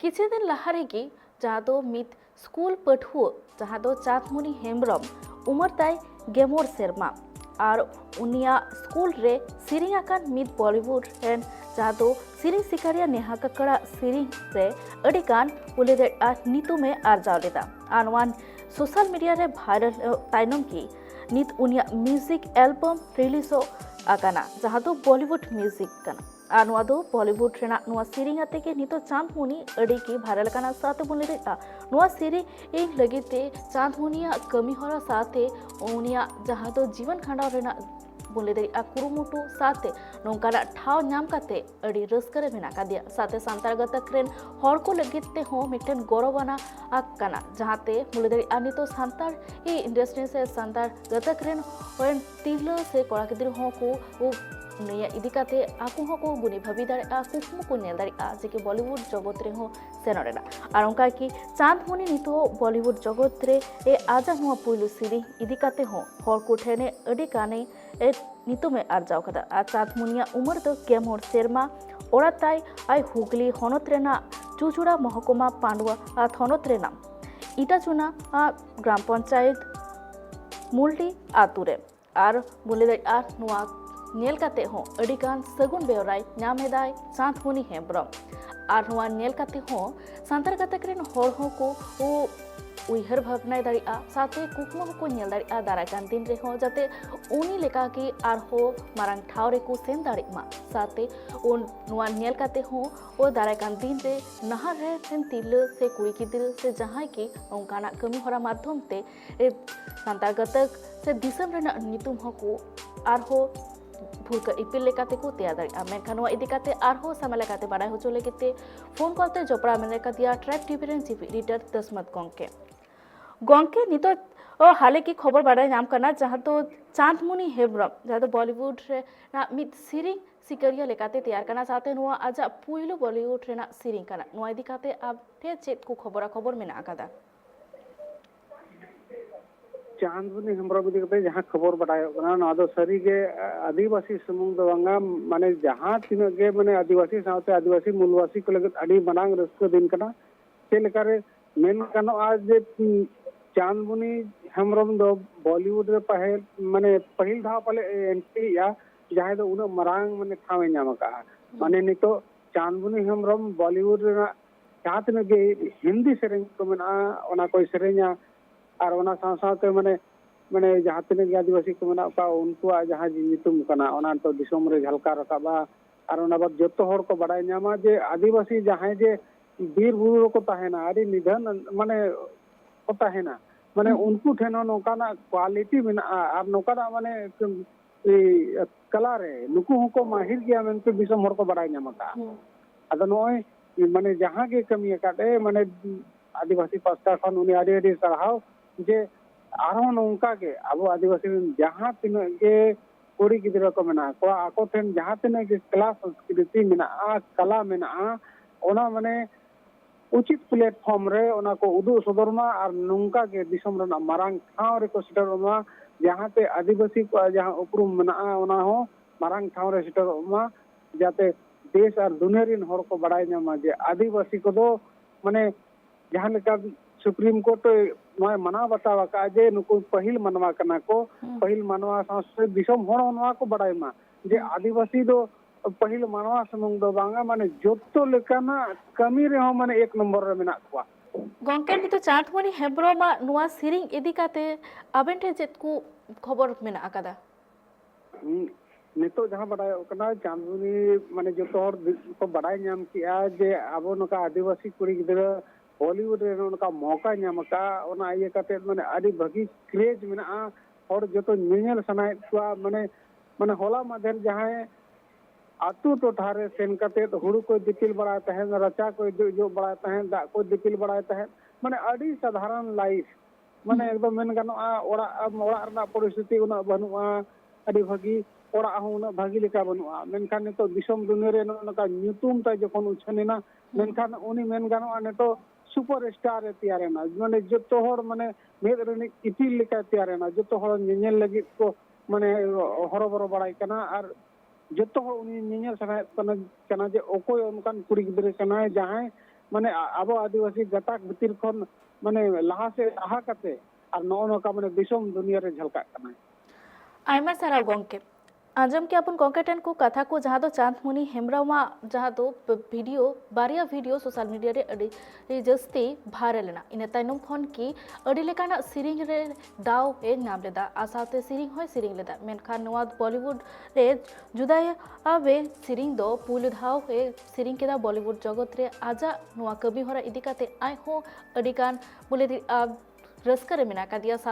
किसी दिन लहारे की जहाँ दो मित स्कूल पठुओ जहाँ दो चाँदमुनि हेम्ब्रम उमर ताई गेमोर सेरमा और उनिया स्कूल रे सिरिंग आकान मित बॉलीवुड रेन जहाँ दो सिरिंग सिकारिया नेहा ककड़ा सिरिंग रे अडिकान बोले दे नीतू में आर्जाव लेदा आनवान सोशल मीडिया रे वायरल ताइनम की नित उनिया म्यूजिक एल्बम रिलीजो आकाना जहाँ दो बॉलीवुड म्यूजिक कना और नवा दो बॉलीवुड रेना नवा सीरिंग आते के नितो चाँदमुनि अड़ी की वायरल काना साथे बोले देता नवा सीरिंग एक लगिते चाँदमुनिया कमी होरा साथे उनिया जहाँ दो जीवन खांडाव रेना बोले दे कुरुमुटु साथे नोंकाना ठाव नाम काते अड़ी रस्करे मेना कादिया साथे सांतार गतक रेन हर को लगिते हो मिटन गौरवाना आकाना जहाते बोले दे नितो सांतार ई इंडस्ट्री से सांतार गतक रेन होन तिरलो से कोड़ा गिदिर हो को नया इदिकाते आकु हको गुनी भाभी दाड़े कुकमु को नेल दाड़े जेके बॉलीवुड जगत रे हो सेनरेना और उनका की चाँदमुनि नितो बॉलीवुड जगत रे ए आजा हुआ पुलु सीरी इदिकाते हो हर को ठेने अडी काने ए नितो में आरजाव कदा आ चाँदमुनिया उमर दो केमोर सेरमा ओराताई आई हुगली हनत रेना चुचुड़ा महकुमा पांडुआ थनत रेना इटाचुना ग्राम पंचायत मुल्टी आतुरे और बोले नुआ नेल काते हो अडिगान सगुन बेवराय नामेदाय चाँदमुनि हेम्ब्रम और नुआ नेल काते हो सांतार गातक रेन हर हो को ओ उइहर भावनाय दाड़िया साथे कुकमु को नेल दाड़िया दाराकान दिन रे हो जाते उनी लेका की आर हो मारांग ठाव रे को सेन दाड़िमा साथे ओ नुआ नेल काते हो ओ दाराकान दिन रे नहर रे सेन तिल से कुड़ी की दिल से जहां की ओंकाना कमी होरा माध्यम ते सांतार गातक से दिसम रेना नितुम हो को आर हो भूलकर इपिल लेकाते को तैयार दाड़िया मेनखान नवा इदिकाते आरहो सामा लेकाते बाडाय होचो लेगिते फोन कॉलते जपड़ा मेन लेका दिया ट्रैक टीवी रेन चीफ एडिटर दसमत गोंके गोंके नितो हाले की खबर बाडाय नाम करना जहां तो चाँदमुनि हेम्ब्रम जहां तो बॉलीवुड रे ना मित सिरिंग सिकरिया लेकाते तैयार करना चाहते नुआ आजा पुइलो बॉलीवुड रे ना सिरिंग करना नुआ इदिकाते अब ठे चेत को खबर मेना आकादा चाँदमुनि हेम्ब्रम जहाँ खबर बाड़ा सारी के आदिवासी सुमुंग बांगा माने जहाँ तीन के माने आदिवासी साथे आदिवासी मूलवासी को लगे अड़ी बनांग रस्को दिन कना चेलकारे मेन कनो आज चाँदमुनि हेम्ब्रम दो बॉलीवुड रे माने पहिल धाव पाले एंट्री या जहाँ दो उन मरांग माने ठावे नाम का माने नितो चाँदमुनि हेम्ब्रम बॉलीवुड रे जहाँ तीन के हिंदी सेरेंज को मेना ओना कोई सेरेंजा और ओना साथ माने माने जहाँ तीन आदिवासी को मेना उनको जहाँ नितुम कना ओना तो दिसोम रे झलका रकाबा और ओना बाद जतो हर को बाडाय नामा जे आदिवासी जहाँ जे बीर बुरु को ताहेना अड़ी निधन माने को ताहेना माने उनको ठेनो नोकाना क्वालिटी मेना और नोकाना माने कला रे नुकु हको माहिर गया मेनते दिसोम हर को बाडाय नामा का अदा नोय माने जहाँ के कमी काटे माने आदिवासी पास्ता खन उनी आड़ी आड़ी सराहाव जे आरो नोंका के अब आदिवासी जहाँ तीन के कुड़ी गिद्रा को मेना को आको ठेन जहाँ तीन के कला संस्कृति मेना कला मेना ओना माने उचित प्लेटफॉर्म रे ओना को उदु सदरमा और नोंका के दिसम रे मारांग ठाव रे को सिटरमा जहाँ ते आदिवासी को जहाँ उपरुम मेना ओना हो मारांग ठाव रे सिटरमा जाते देश और दुनिया रिन हर को बाडाय नामा जे आदिवासी को दो माने जहाँ लेका सुप्रीम कोर्ट नय मना बतावा का जे नुको पहिल मनवा कना को पहिल मनवा संस्कृत दिसम होड़ नवा को बाडाय मा जे आदिवासी दो पहिल मनवा समुंग दो बांगा माने जोतो लेकाना कमी रे हो माने एक नंबर रे मेना को गोंके नितो चाँदमुनि हेम्ब्रम नुआ सिरिंग इदिकाते आबेन ठे चेत को खबर मेना आकादा नितो जहाँ बाडाय कना चाँदमुनि माने जोतो हर को बाडाय नाम किया जे आबो नका आदिवासी कुड़ी गिदरा बॉलीवुड रे उनका मौका नामका ओना ये कते माने आदि भगी क्रेज मेना और जो नियल सनाय को माने माने होला मधर जहाँ आतु टोठारे सेन कते हुड़ू को दिपिल बड़ा तहन रचा को जो बड़ा तहन दा को दिपिल बड़ा तहन माने आदि साधारण लाइफ माने एकदम मेन गानो ओड़ा ओड़ा रना परिस्थिति उना बनुआ आदि भगी ओड़ा हो उना भागी लेका बनुआ मेनखान तो दिसम दुनिया रे नका न्यूतुम ता जखन उछनेना मेनखान उनी मेन गानो ने तो सुपर स्टार तैयारेना माने जो हर माने मेद रे इपिल लेका तैयारेना जो हर निनेल लगी को माने हरबरो बड़ाई कना और जो उनी निनेल सनाय कना जे ओकोय उनकान कुड़ी गिदरे कना जहां माने आबो आदिवासी गताक भितर खन माने लहा से लहा कते और नौ नौका माने दिसोम दुनिया रे झलकाक कना। आयमा सारा गोंके आजम के अपन गोंके टेन को कथा को जहाँ दो चांदमुनि हेम्ब्रम जहाँ दो वीडियो बारिया वीडियो सोशल मीडिया रे अड़ी जस्ती भाइरल लेना इन तायनम खन की अड़ी लेकाना सिरिंग रे दाव ए नाम लेदा आसाते सिरिंग होय सिरिंग लेदा मेनखान नवा बॉलीवुड रे जुदाय आवे सिरिंग दो पुल धाव ए सिरिंग केदा बॉलीवुड जगत रे आजा नवा कवि हरा इदी काते आय हो अड़ी कान बोले रस्कर मेना का दिया साथ